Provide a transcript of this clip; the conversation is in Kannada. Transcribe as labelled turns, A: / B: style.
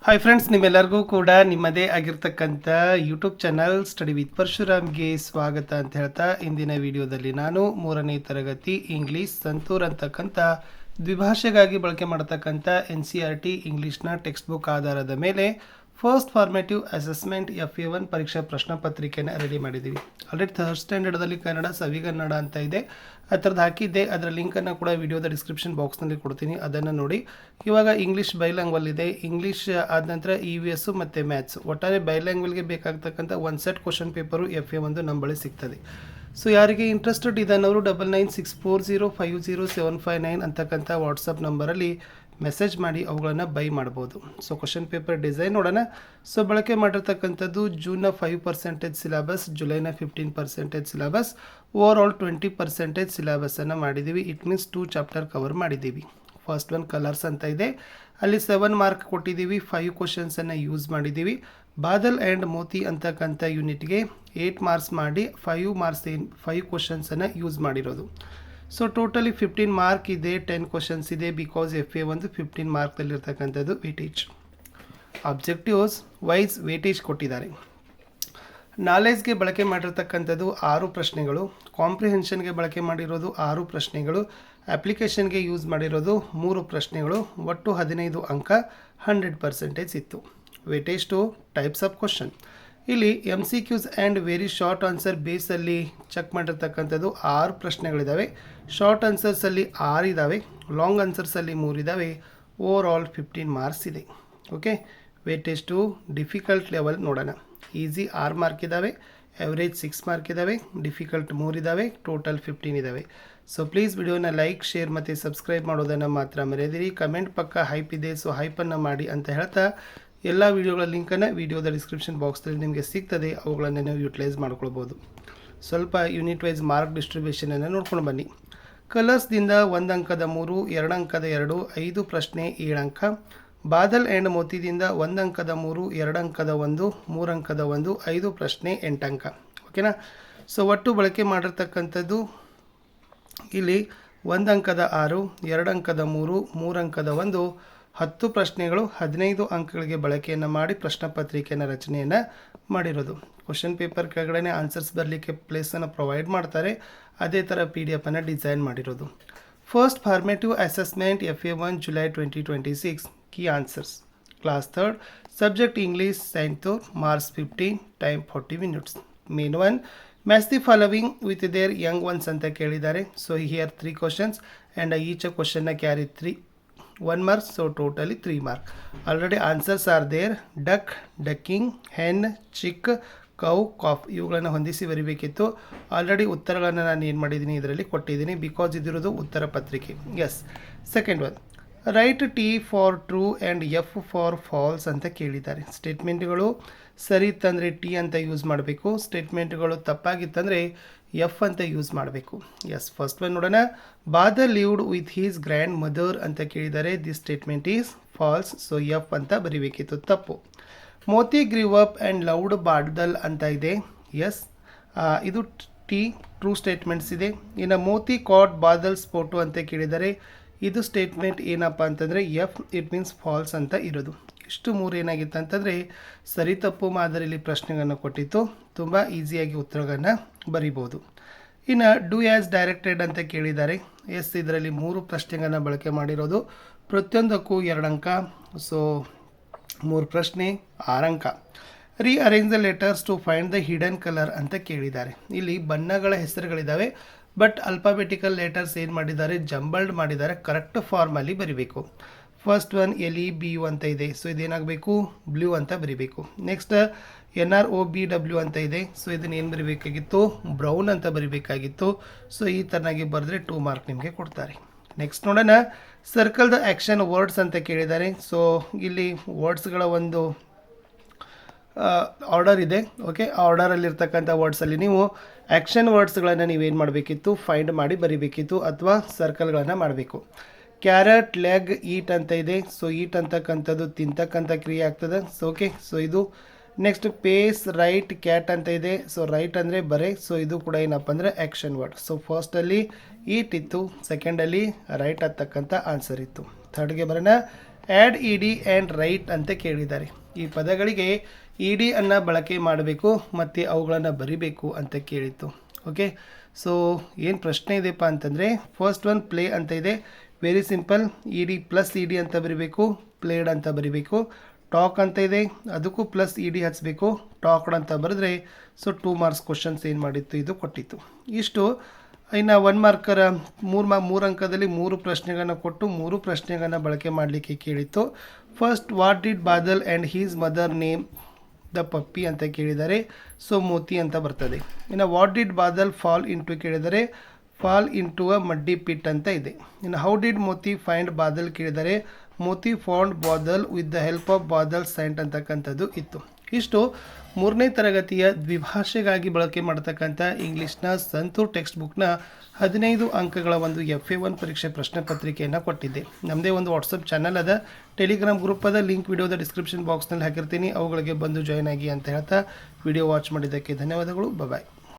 A: ಹಾಯ್ ಫ್ರೆಂಡ್ಸ್, ನಿಮ್ಮೆಲ್ಲರಿಗೂ ಕೂಡ ನಿಮ್ಮದೇ ಆಗಿರ್ತಕ್ಕಂಥ ಯೂಟ್ಯೂಬ್ ಚಾನಲ್ ಸ್ಟಡಿ ವಿತ್ ಪರಶುರಾಮ್ಗೆ ಸ್ವಾಗತ ಅಂತ ಹೇಳ್ತಾ, ಇಂದಿನ ವಿಡಿಯೋದಲ್ಲಿ ನಾನು 3ನೇ ತರಗತಿ ಇಂಗ್ಲೀಷ್ ಸಂತೂರ್ ಅಂತಕ್ಕಂಥ ದ್ವಿಭಾಷೆಗಾಗಿ ಬಳಕೆ ಮಾಡತಕ್ಕಂಥ NCERT ಇಂಗ್ಲೀಷ್ನ ಟೆಕ್ಸ್ಟ್ ಬುಕ್ ಆಧಾರದ ಮೇಲೆ ಫಸ್ಟ್ ಫಾರ್ಮೇಟಿವ್ ಅಸೆಸ್ಮೆಂಟ್ FA1 ಪರೀಕ್ಷಾ ಪ್ರಶ್ನೆ ಪತ್ರಿಕೆಯನ್ನು ರೆಡಿ ಮಾಡಿದ್ದೀವಿ. ಆಲ್ರೆಡಿ ಥರ್ಡ್ ಸ್ಟ್ಯಾಂಡರ್ಡಲ್ಲಿ ಕನ್ನಡ ಸವಿಗನ್ನಡ ಅಂತ ಇದೆ, ಆ ಥರದ್ದು ಹಾಕಿದ್ದೆ. ಅದರ ಲಿಂಕನ್ನು ಕೂಡ ವಿಡಿಯೋದ ಡಿಸ್ಕ್ರಿಪ್ಷನ್ ಬಾಕ್ಸ್ನಲ್ಲಿ ಕೊಡ್ತೀನಿ, ಅದನ್ನು ನೋಡಿ. ಇವಾಗ ಇಂಗ್ಲೀಷ್ ಬೈಲ್ಯಾಂಗ್ವಲ್ ಇದೆ. ಇಂಗ್ಲೀಷ್ ಆದ ನಂತರ EVS ಮತ್ತು ಮ್ಯಾಥ್ಸ್, ಒಟ್ಟಾರೆ ಬೈಲ್ಯಾಂಗ್ವಲ್ಗೆ ಬೇಕಾಗ್ತಕ್ಕಂಥ ಒಂದು ಸೆಟ್ ಕ್ವಶನ್ ಪೇಪರು FA1 ನಮ್ಮ ಬಳಿ ಸಿಗ್ತದೆ. ಸೊ ಯಾರಿಗೆ ಇಂಟ್ರೆಸ್ಟೆಡ್ ಇದ್ದಾನವರು 9964050759 ಅಂತಕ್ಕಂಥ ವಾಟ್ಸಪ್ ನಂಬರಲ್ಲಿ ಮೆಸೇಜ್ ಮಾಡಿ ಅವುಗಳನ್ನು ಬೈ ಮಾಡ್ಬೋದು. ಸೊ ಕ್ವಶನ್ ಪೇಪರ್ ಡಿಸೈನ್ ನೋಡೋಣ. ಸೊ ಬಳಕೆ ಮಾಡಿರ್ತಕ್ಕಂಥದ್ದು ಜೂನ್ನ 5% ಸಿಲೆಬಸ್, ಜುಲೈನ 15% ಸಿಲೆಬಸ್, ಓವರ್ ಆಲ್ 20% ಸಿಲೆಬಸ್ಸನ್ನು ಮಾಡಿದ್ದೀವಿ. ಇಟ್ ಮೀನ್ಸ್ 2 ಚಾಪ್ಟರ್ ಕವರ್ ಮಾಡಿದ್ದೀವಿ. ಫಸ್ಟ್ ಒನ್ ಕಲರ್ಸ್ ಅಂತ ಇದೆ, ಅಲ್ಲಿ 7 ಮಾರ್ಕ್ ಕೊಟ್ಟಿದ್ದೀವಿ. 5 ಕ್ವಶನ್ಸನ್ನು ಯೂಸ್ ಮಾಡಿದ್ದೀವಿ. ಬಾದಲ್ ಆ್ಯಂಡ್ ಮೋತಿ ಅಂತಕ್ಕಂಥ ಯೂನಿಟ್ಗೆ 8 ಮಾರ್ಕ್ಸ್ ಮಾಡಿ 5 ಕ್ವಶನ್ಸನ್ನು ಯೂಸ್ ಮಾಡಿರೋದು. ಸೊ ಟೋಟಲಿ 15 ಮಾರ್ಕ್ ಇದೆ, 10 ಕ್ವಶನ್ಸ್ ಇದೆ. ಬಿಕಾಸ್ FA1 15 ಮಾರ್ಕ್ದಲ್ಲಿರ್ತಕ್ಕಂಥದ್ದು ವೇಟೇಜ್. ಆಬ್ಜೆಕ್ಟಿವ್ಸ್ ವೈಸ್ ವೇಟೇಜ್ ಕೊಟ್ಟಿದ್ದಾರೆ. ನಾಲೆಜ್ಗೆ ಬಳಕೆ ಮಾಡಿರ್ತಕ್ಕಂಥದ್ದು 6 ಪ್ರಶ್ನೆಗಳು, ಕಾಂಪ್ರಿಹೆನ್ಷನ್ಗೆ ಬಳಕೆ ಮಾಡಿರೋದು 6 ಪ್ರಶ್ನೆಗಳು, ಅಪ್ಲಿಕೇಶನ್ಗೆ ಯೂಸ್ ಮಾಡಿರೋದು 3 ಪ್ರಶ್ನೆಗಳು. ಒಟ್ಟು 15 ಅಂಕ, 100% ಇತ್ತು. Weightage to types of question, ಇಲ್ಲಿ MCQs and very short answer ಬೇಸಲ್ಲಿ ಚೆಕ್ ಮಾಡಿರ್ತಕ್ಕಂಥದ್ದು 6 ಪ್ರಶ್ನೆಗಳಿದ್ದಾವೆ. ಶಾರ್ಟ್ ಆನ್ಸರ್ಸಲ್ಲಿ 6 ಇದ್ದಾವೆ, ಲಾಂಗ್ ಆನ್ಸರ್ಸಲ್ಲಿ 3 ಇದ್ದಾವೆ. ಓವರ್ ಆಲ್ 15 ಮಾರ್ಕ್ಸ್ ಇದೆ. Okay, weightage to difficult level ನೋಡೋಣ. ಈಸಿ 6 ಮಾರ್ಕ್ ಇದ್ದಾವೆ, ಎವರೇಜ್ 6 ಮಾರ್ಕ್ ಇದ್ದಾವೆ, ಡಿಫಿಕಲ್ಟ್ 3 ಇದ್ದಾವೆ, ಟೋಟಲ್ 15 ಇದ್ದಾವೆ. ಸೊ ಪ್ಲೀಸ್ ವಿಡಿಯೋನ ಲೈಕ್, ಶೇರ್ ಮತ್ತು ಸಬ್ಸ್ಕ್ರೈಬ್ ಮಾಡೋದನ್ನು ಮಾತ್ರ ಮರೆಯದಿರಿ. ಕಮೆಂಟ್ ಪಕ್ಕ ಹೈಪ್ ಇದೆ, ಸೊ ಹೈಪನ್ನು ಮಾಡಿ ಅಂತ ಹೇಳ್ತಾ, ಎಲ್ಲ ವಿಡಿಯೋಗಳ ಲಿಂಕನ್ನು ವಿಡಿಯೋದ ಡಿಸ್ಕ್ರಿಪ್ಷನ್ ಬಾಕ್ಸ್ನಲ್ಲಿ ನಿಮಗೆ ಸಿಗ್ತದೆ, ಅವುಗಳನ್ನು ನೀವು ಯೂಟಿಲೈಸ್ ಮಾಡ್ಕೊಳ್ಬೋದು. ಸ್ವಲ್ಪ ಯೂನಿಟ್ ವೈಸ್ ಮಾರ್ಕ್ ಡಿಸ್ಟ್ರಿಬ್ಯೂಷನನ್ನು ನೋಡ್ಕೊಂಡು ಬನ್ನಿ. ಕಲರ್ಸ್ದಿಂದ 1 ಅಂಕದ 3, 2 ಅಂಕದ 2, 5 ಪ್ರಶ್ನೆ 7 ಅಂಕ. ಬಾದಲ್ ಆ್ಯಂಡ್ ಮೋತಿದಿಂದ 1 ಅಂಕದ 3, 2 ಅಂಕದ 1, 3 ಅಂಕದ 1, 5 ಪ್ರಶ್ನೆ 8 ಅಂಕ. ಓಕೆನಾ. ಸೊ ಒಟ್ಟು ಬಳಕೆ ಮಾಡಿರ್ತಕ್ಕಂಥದ್ದು ಇಲ್ಲಿ 1 ಅಂಕದ 6, 2 ಅಂಕದ 3, 3 ಅಂಕದ 1, 10 ಪ್ರಶ್ನೆಗಳು, 15 ಅಂಕಗಳಿಗೆ ಬಳಕೆಯನ್ನು ಮಾಡಿ ಪ್ರಶ್ನೆ ಪತ್ರಿಕೆಯನ್ನು ರಚನೆಯನ್ನು ಮಾಡಿರೋದು. ಕ್ವಶನ್ ಪೇಪರ್ ಕೆಳಗಡೆ ಆನ್ಸರ್ಸ್ ಬರಲಿಕ್ಕೆ ಪ್ಲೇಸನ್ನು ಪ್ರೊವೈಡ್ ಮಾಡ್ತಾರೆ, ಅದೇ ಥರ PDF ಅನ್ನು ಡಿಸೈನ್ ಮಾಡಿರೋದು. First formative assessment FA1 July 2026. Key answers: class 3rd, subject English, ಸೈನ್ತೂರ್, marks 15, time 40 minutes. Main 1, match the following with their young ones ಅಂತ ಕೇಳಿದ್ದಾರೆ. So here 3 questions and each ಕ್ವಶನ್ನ carry 1 mark, so totally 3 mark. Already answers are there: duck, ducking, hen, chick, cow, cough. ಇವುಗಳನ್ನು ಹೊಂದಿಸಿ ಬರೀಬೇಕಿತ್ತು. ಆಲ್ರೆಡಿ ಉತ್ತರಗಳನ್ನು ನಾನು ಏನು ಮಾಡಿದ್ದೀನಿ, ಇದರಲ್ಲಿ ಕೊಟ್ಟಿದ್ದೀನಿ, ಬಿಕಾಸ್ ಇದಿರೋದು ಉತ್ತರ ಪತ್ರಿಕೆ. Yes. Second one, right T for true and F for false ಅಂತ ಕೇಳಿದ್ದಾರೆ. ಸ್ಟೇಟ್ಮೆಂಟ್ಗಳು ಸರಿ ಇತ್ತಂದರೆ T ಅಂತ ಯೂಸ್ ಮಾಡಬೇಕು, ಸ್ಟೇಟ್ಮೆಂಟ್ಗಳು ತಪ್ಪಾಗಿತ್ತಂದರೆ F ಅಂತ ಯೂಸ್ ಮಾಡಬೇಕು. ಎಸ್. ಫಸ್ಟ್ ಒನ್ ನೋಡೋಣ. Badal lived with his grandmother ಅಂತ ಕೇಳಿದ್ದಾರೆ. This statement is false, so F ಅಂತ ಬರೀಬೇಕಿತ್ತು, ತಪ್ಪು. Moti grew up and loved Badal ಅಂತ ಇದೆ. ಎಸ್, ಇದು T, ಟ್ರೂ ಸ್ಟೇಟ್ಮೆಂಟ್ಸ್ ಇದೆ. ಇನ್ನು ಮೋತಿ ಕಾಟ್ ಬಾದಲ್ಸ್ ಫೋಟೋ ಅಂತ ಕೇಳಿದ್ದಾರೆ. ಇದು ಸ್ಟೇಟ್ಮೆಂಟ್ ಏನಪ್ಪ ಅಂತಂದರೆ F, ಇಟ್ ಮೀನ್ಸ್ ಫಾಲ್ಸ್ ಅಂತ ಇರೋದು. ಇಷ್ಟು 3 ಏನಾಗಿತ್ತು ಅಂತಂದರೆ ಸರಿ ತಪ್ಪು ಮಾದರಿಯಲ್ಲಿ ಪ್ರಶ್ನೆಗಳನ್ನು ಕೊಟ್ಟಿತ್ತು, ತುಂಬ ಈಸಿಯಾಗಿ ಉತ್ತರಗಳನ್ನು ಬರಿಬೋದು. ಇನ್ನು ಡೂ ಆ್ಯಸ್ ಡೈರೆಕ್ಟೆಡ್ ಅಂತ ಕೇಳಿದ್ದಾರೆ. ಎಸ್, ಇದರಲ್ಲಿ 3 ಪ್ರಶ್ನೆಗಳನ್ನು ಬಳಕೆ ಮಾಡಿರೋದು, ಪ್ರತಿಯೊಂದಕ್ಕೂ 2 ಅಂಕ. ಸೊ 3 ಪ್ರಶ್ನೆ 6 ಅಂಕ. Rearrange the letters to find the hidden colour ಅಂತ ಕೇಳಿದ್ದಾರೆ. ಇಲ್ಲಿ ಬಣ್ಣಗಳ ಹೆಸರುಗಳಿದ್ದಾವೆ, ಬಟ್ ಅಲ್ಫಾಬೆಟಿಕಲ್ ಲೆಟರ್ಸ್ ಏನು ಮಾಡಿದ್ದಾರೆ, ಜಂಬಲ್ಡ್ ಮಾಡಿದ್ದಾರೆ. ಕರೆಕ್ಟ್ ಫಾರ್ಮಲ್ಲಿ ಬರಿಬೇಕು. ಫಸ್ಟ್ ಒನ್ LEBU ಅಂತ ಇದೆ, ಸೊ ಇದೇನಾಗಬೇಕು, ಬ್ಲೂ ಅಂತ ಬರಿಬೇಕು. ನೆಕ್ಸ್ಟ್ NROBW ಅಂತ ಇದೆ, ಸೊ ಇದನ್ನು ಏನು ಬರಿಬೇಕಾಗಿತ್ತು, ಬ್ರೌನ್ ಅಂತ ಬರಿಬೇಕಾಗಿತ್ತು. ಸೊ ಈ ಥರನಾಗಿ ಬರೆದ್ರೆ 2 ಮಾರ್ಕ್ ನಿಮಗೆ ಕೊಡ್ತಾರೆ. ನೆಕ್ಸ್ಟ್ ನೋಡೋಣ. ಸರ್ಕಲ್ ದ ಆ್ಯಕ್ಷನ್ ವರ್ಡ್ಸ್ ಅಂತ ಕೇಳಿದ್ದಾರೆ. ಸೊ ಇಲ್ಲಿ ವರ್ಡ್ಸ್ಗಳ ಒಂದು ಆರ್ಡರ್ ಇದೆ. ಓಕೆ, ಆ ಆರ್ಡರಲ್ಲಿರ್ತಕ್ಕಂಥ ವರ್ಡ್ಸಲ್ಲಿ ನೀವು ಆ್ಯಕ್ಷನ್ ವರ್ಡ್ಸ್ಗಳನ್ನು ನೀವೇನು ಮಾಡಬೇಕಿತ್ತು, ಫೈಂಡ್ ಮಾಡಿ ಬರಿಬೇಕಿತ್ತು, ಅಥವಾ ಸರ್ಕಲ್ಗಳನ್ನು ಮಾಡಬೇಕು. ಕ್ಯಾರೆಟ್, ಲೆಗ್, ಈಟ್ ಅಂತ ಇದೆ. ಸೊ ಈಟ್ ಅಂತಕ್ಕಂಥದ್ದು ತಿಂತಕ್ಕಂಥ ಕ್ರಿಯೆ ಆಗ್ತದೆ. ಸೊ ಓಕೆ, ಸೊ ಇದು. ನೆಕ್ಸ್ಟ್ ಪೇಸ್, ರೈಟ್, ಕ್ಯಾಟ್ ಅಂತ ಇದೆ. ಸೊ ರೈಟ್ ಅಂದರೆ ಬರೆ. ಸೊ ಇದು ಕೂಡ ಏನಪ್ಪ ಅಂದರೆ ಆ್ಯಕ್ಷನ್ ವರ್ಡ್. ಸೊ ಫಸ್ಟಲ್ಲಿ ಈಟ್ ಇತ್ತು, ಸೆಕೆಂಡಲ್ಲಿ ರೈಟ್ ಅಂತಕ್ಕಂಥ ಆನ್ಸರ್ ಇತ್ತು. ಥರ್ಡ್ಗೆ ಬರೋಣ. Add E D and right ಅಂತ ಕೇಳಿದ್ದಾರೆ. ಈ ಪದಗಳಿಗೆ ಇ ಡಿ ಅನ್ನು ಬಳಕೆ ಮಾಡಬೇಕು ಮತ್ತು ಅವುಗಳನ್ನು ಬರಿಬೇಕು ಅಂತ ಕೇಳಿತ್ತು. ಓಕೆ, ಸೊ ಏನು ಪ್ರಶ್ನೆ ಇದೆಯಪ್ಪ ಅಂತಂದರೆ, ಫಸ್ಟ್ ಒನ್ ಪ್ಲೇ ಅಂತ ಇದೆ. Very simple, E D plus E D ಅಂತ ಬರಿಬೇಕು, ಪ್ಲೇಡ್ ಅಂತ ಬರಿಬೇಕು. ಟಾಕ್ ಅಂತ ಇದೆ, ಅದಕ್ಕೂ ಪ್ಲಸ್ ಇ ಡಿ ಹಚ್ಚಬೇಕು, ಟಾಕ್ಡ್ ಅಂತ ಬರೆದ್ರೆ ಸೊ 2 ಮಾರ್ಕ್ಸ್ ಕ್ವಶನ್ಸ್ ಏನು ಮಾಡಿತ್ತು, ಇದು ಕೊಟ್ಟಿತ್ತು. ಇಷ್ಟು ಇನ್ನು 1 ಮಾರ್ಕರ 3 ಅಂಕದಲ್ಲಿ 3 ಪ್ರಶ್ನೆಗಳನ್ನು ಕೊಟ್ಟು 3 ಪ್ರಶ್ನೆಗಳನ್ನು ಬಳಕೆ ಮಾಡಲಿಕ್ಕೆ ಕೇಳಿತ್ತು. First, what did Badal and his mother name the puppy ಅಂತ ಕೇಳಿದ್ದಾರೆ. ಸೊ ಮೋತಿ ಅಂತ ಬರ್ತದೆ. ಇನ್ನು what did Badal fall into ಕೇಳಿದರೆ, fall into a muddy pit ಅಂತ ಇದೆ. ಇನ್ನು how did Moti find Badal ಕೇಳಿದರೆ, Moti found Badal with the help of Badal saint ಅಂತಕ್ಕಂಥದ್ದು ಇತ್ತು. ಇಷ್ಟು 3ನೇ ತರಗತಿಯ ದ್ವಿಭಾಷೆಗಾಗಿ ಬಳಕೆ ಮಾಡತಕ್ಕಂಥ ಇಂಗ್ಲೀಷ್ನ ಸಂತೂರ್ ಟೆಕ್ಸ್ಟ್ ಬುಕ್ನ 15 ಅಂಕಗಳ ಒಂದು FA1 ಪರೀಕ್ಷೆ ಪ್ರಶ್ನೆ ಪತ್ರಿಕೆಯನ್ನು ಕೊಟ್ಟಿದ್ದೆ. ನಮ್ಮದೇ ಒಂದು ವಾಟ್ಸಪ್ ಚಾನಲ್ ಅದ, ಟೆಲಿಗ್ರಾಮ್ ಗ್ರೂಪ್ ಅದ, ಲಿಂಕ್ ವಿಡಿಯೋದ ಡಿಸ್ಕ್ರಿಪ್ಷನ್ ಬಾಕ್ಸ್ನಲ್ಲಿ ಹಾಕಿರ್ತೀನಿ, ಅವುಗಳಿಗೆ ಬಂದು ಜಾಯ್ನ್ ಆಗಿ ಅಂತ ಹೇಳ್ತಾ ವಿಡಿಯೋ ವಾಚ್ ಮಾಡಿದ್ದಕ್ಕೆ ಧನ್ಯವಾದಗಳು. ಬಾಯ್.